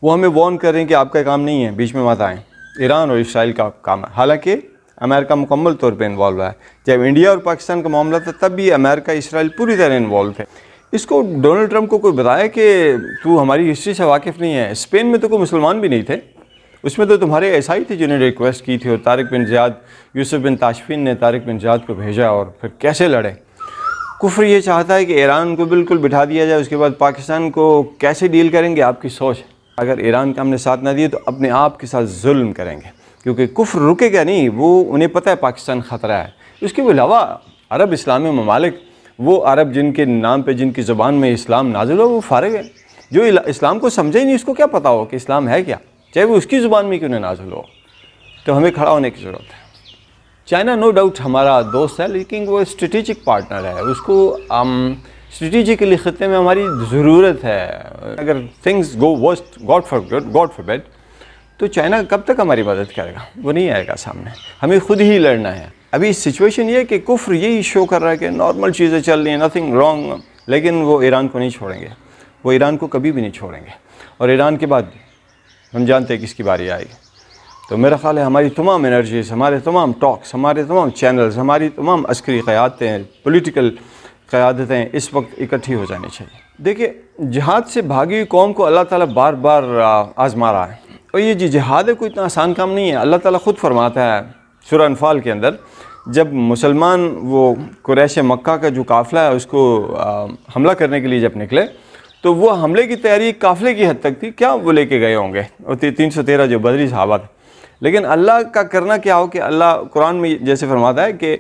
وہ ہمیں وارن کر رہے ہیں کہ آپ کا کام نہیں ہے، بیچ میں مت آئیں، ایران اور اسرائیل کا کام ہے، حالانکہ امریکہ مکمل طور پہ انوالو ہے۔ جب انڈیا اور پاکستان کا معاملہ تھا تب بھی امریکہ اسرائیل پوری طرح انوالو تھے۔ اس کو ڈونلڈ ٹرمپ کو کوئی بتایا کہ تو ہماری ہسٹری سے واقف نہیں ہے، اسپین میں تو کوئی مسلمان بھی نہیں تھے، اس میں تو تمہارے عیسائی تھے جنہوں نے ریکویسٹ کی تھی، اور طارق بن زیاد، یوسف بن تاشفین نے طارق بن زیاد کو بھیجا اور پھر کیسے لڑے۔ کفر یہ چاہتا ہے کہ ایران کو بالکل بٹھا دیا جائے، اس کے بعد پاکستان کو کیسے ڈیل کریں گے آپ کی سوچ ہے۔ اگر ایران کا ہم نے ساتھ نہ دیے تو اپنے آپ کے ساتھ ظلم کریں گے، کیونکہ کفر رکے گا نہیں، وہ انہیں پتہ ہے پاکستان خطرہ ہے۔ اس کے علاوہ عرب اسلامی ممالک، وہ عرب جن کے نام پہ جن کی زبان میں اسلام نازل ہو، وہ فارغ ہے۔ جو اسلام کو سمجھے ہی نہیں، اس کو کیا پتہ ہو کہ اسلام ہے کیا، چاہے وہ اس کی زبان میں کیوں نہ نازل ہو۔ تو ہمیں کھڑا ہونے کی ضرورت ہے۔ چائنا نو ڈاؤٹ ہمارا دوست ہے، لیکن وہ اسٹریٹجک پارٹنر ہے، اس کو اسٹریٹجکلی خطے میں ہماری ضرورت ہے۔ اگر تھنگز گو ورسٹ، گاڈ فوربیڈ، تو چائنا کب تک ہماری مدد کرے گا؟ وہ نہیں آئے گا سامنے، ہمیں خود ہی لڑنا ہے۔ ابھی سچویشن یہ ہے کہ کفر یہی شو کر رہا ہے کہ نارمل چیزیں چل رہی ہیں، نتھنگ رانگ، لیکن وہ ایران کو نہیں چھوڑیں گے، وہ ایران کو کبھی بھی نہیں چھوڑیں گے، اور ایران کے بعد ہم جانتے ہیں کس کی باری آئے گی۔ تو میرا خیال ہے ہماری تمام انرجیز، ہمارے تمام ٹاکس، ہمارے تمام چینلز، ہماری تمام عسکری قیادتیں، پولیٹیکل قیادتیں اس وقت اکٹھی ہو جانی چاہیے۔ دیکھیں، جہاد سے بھاگی ہوئی قوم کو اللہ تعالیٰ بار بار آزما رہا ہے، اور یہ جہاد ہے کوئی اتنا آسان کام نہیں ہے۔ اللہ تعالیٰ خود فرماتا ہے سورہ انفال کے اندر، جب مسلمان وہ قریش مکہ کا جو قافلہ ہے اس کو حملہ کرنے کے لیے جب نکلے، تو وہ حملے کی تیاری قافلے کی حد تک تھی، کیا وہ لے کے گئے ہوں گے، اور 313 جو بدری صحابہ تھے۔ لیکن اللہ کا کرنا کیا ہو کہ اللہ قرآن میں جیسے فرماتا ہے کہ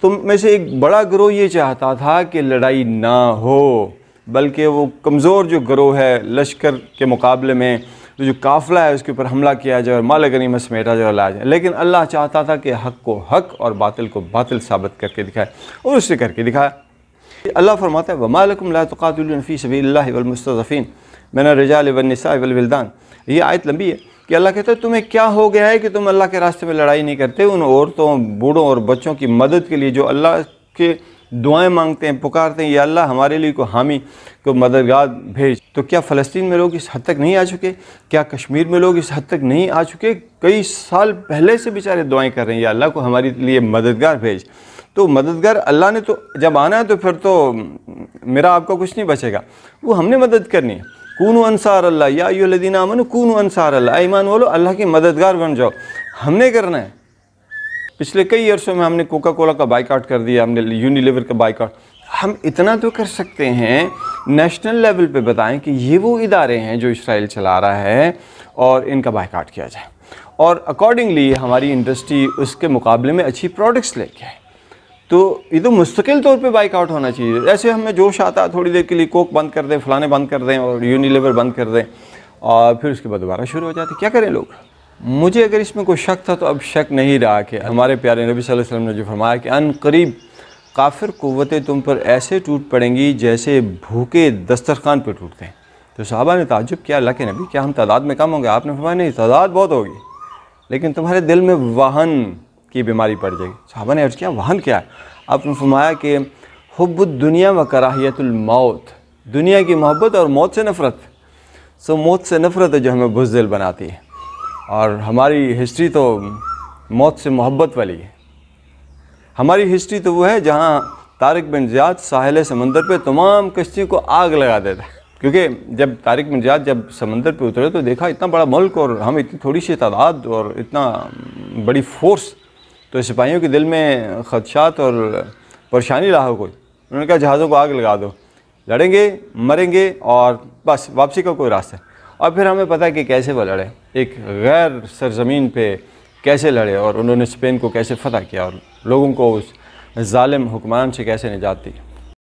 تم میں سے ایک بڑا گروہ یہ چاہتا تھا کہ لڑائی نہ ہو، بلکہ وہ کمزور جو گروہ ہے لشکر کے مقابلے میں جو قافلہ ہے اس کے اوپر حملہ کیا جائے اور مال غنیمت سمیٹا جائے اور لایا جائے۔ لیکن اللہ چاہتا تھا کہ حق کو حق اور باطل کو باطل ثابت کر کے دکھائے، اور اس نے کر کے دکھایا۔ اللہ فرماتا ہے وَمَا لَكُمْ لَا تُقَاتِلُونَ فِي سَبِيلِ اللَّهِ وَالْمُسْتَضْعَفِينَ مِنَ الرِّجَالِ وَالنِّسَاءِ وَالْوِلْدَانِ۔ یہ آیت لمبی ہے کہ اللہ کہتا ہے تمہیں کیا ہو گیا ہے کہ تم اللہ کے راستے میں لڑائی نہیں کرتے، ان عورتوں، بوڑھوں اور بچوں کی مدد کے لیے جو اللہ کے دعائیں مانگتے ہیں، پکارتے ہیں یا اللہ ہمارے لیے کوئی حامی، کوئی مددگار بھیج۔ تو کیا فلسطین میں لوگ اس حد تک نہیں آ چکے؟ کیا کشمیر میں لوگ اس حد تک نہیں آ چکے؟ کئی سال پہلے سے بیچارے دعائیں کر رہے ہیں یا اللہ کو ہمارے لیے مددگار بھیج۔ تو مددگار اللہ نے تو جب آنا ہے تو پھر تو میرا آپ کا کچھ نہیں بچے گا، وہ ہم نے مدد کرنی ہے۔ کونوا انصار اللہ یا ایھا الذین آمنوا کونوا انصار اللہ، اے ایمان والو اللہ کے مددگار بن جاؤ، ہم نے کرنا ہے۔ پچھلے کئی عرصوں میں ہم نے کوکا کولا کا بائیکاٹ کر دیا، ہم نے یونیلیور کا بائیکاٹ۔ ہم اتنا تو کر سکتے ہیں نیشنل لیول پہ بتائیں کہ یہ وہ ادارے ہیں جو اسرائیل چلا رہا ہے اور ان کا بائیکاٹ کیا جائے، اور اکارڈنگلی ہماری انڈسٹری اس کے مقابلے میں اچھی پروڈکٹس لے کے آئے۔ تو یہ تو مستقل طور پہ بائک آؤٹ ہونا چاہیے۔ ایسے ہمیں جوش آتا ہے تھوڑی دیر کے لیے کوک بند کر دیں، فلانے بند کر دیں اور یونیلیور بند کر دیں، اور پھر اس کے بعد دوبارہ شروع ہو جاتے۔ کیا کریں لوگ؟ مجھے اگر اس میں کوئی شک تھا تو اب شک نہیں رہا کہ ہمارے پیارے نبی صلی اللہ علیہ وسلم نے جو فرمایا کہ ان قریب کافر قوتیں تم پر ایسے ٹوٹ پڑیں گی جیسے بھوکے دسترخوان پہ ٹوٹتے ہیں۔ تو صحابہ نے تعجب کیا، اللہ کے نبی کیا ہم تعداد میں کم ہوں گے؟ آپ نے فرمایا نہیں، تعداد بہت ہوگی، لیکن تمہارے دل میں وہن کی بیماری پڑ جائے گی۔ صحابہ نے عرض کیا وہن کیا ہے؟ آپ نے فرمایا کہ حب الدنیا و کراہیت الموت، دنیا کی محبت اور موت سے نفرت۔ موت سے نفرت ہے جو ہمیں بزدل بناتی ہے، اور ہماری ہسٹری تو موت سے محبت والی ہے۔ ہماری ہسٹری تو وہ ہے جہاں طارق بن زیاد ساحل سمندر پہ تمام کشتیوں کو آگ لگا دیتا ہے، کیونکہ جب طارق بن زیاد جب سمندر پہ اترے تو دیکھا اتنا بڑا ملک اور ہم اتنی تھوڑی سی تعداد اور اتنا بڑی فورس، تو سپاہیوں کے دل میں خدشات اور پریشانی لاحق ہوئی۔ انہوں نے کہا جہازوں کو آگ لگا دو، لڑیں گے مریں گے اور بس واپسی کا کوئی راستہ ہے۔ اور پھر ہمیں پتہ ہے کہ کیسے وہ لڑے، ایک غیر سرزمین پہ کیسے لڑے، اور انہوں نے اسپین کو کیسے فتح کیا اور لوگوں کو اس ظالم حکمران سے کیسے نجات دی۔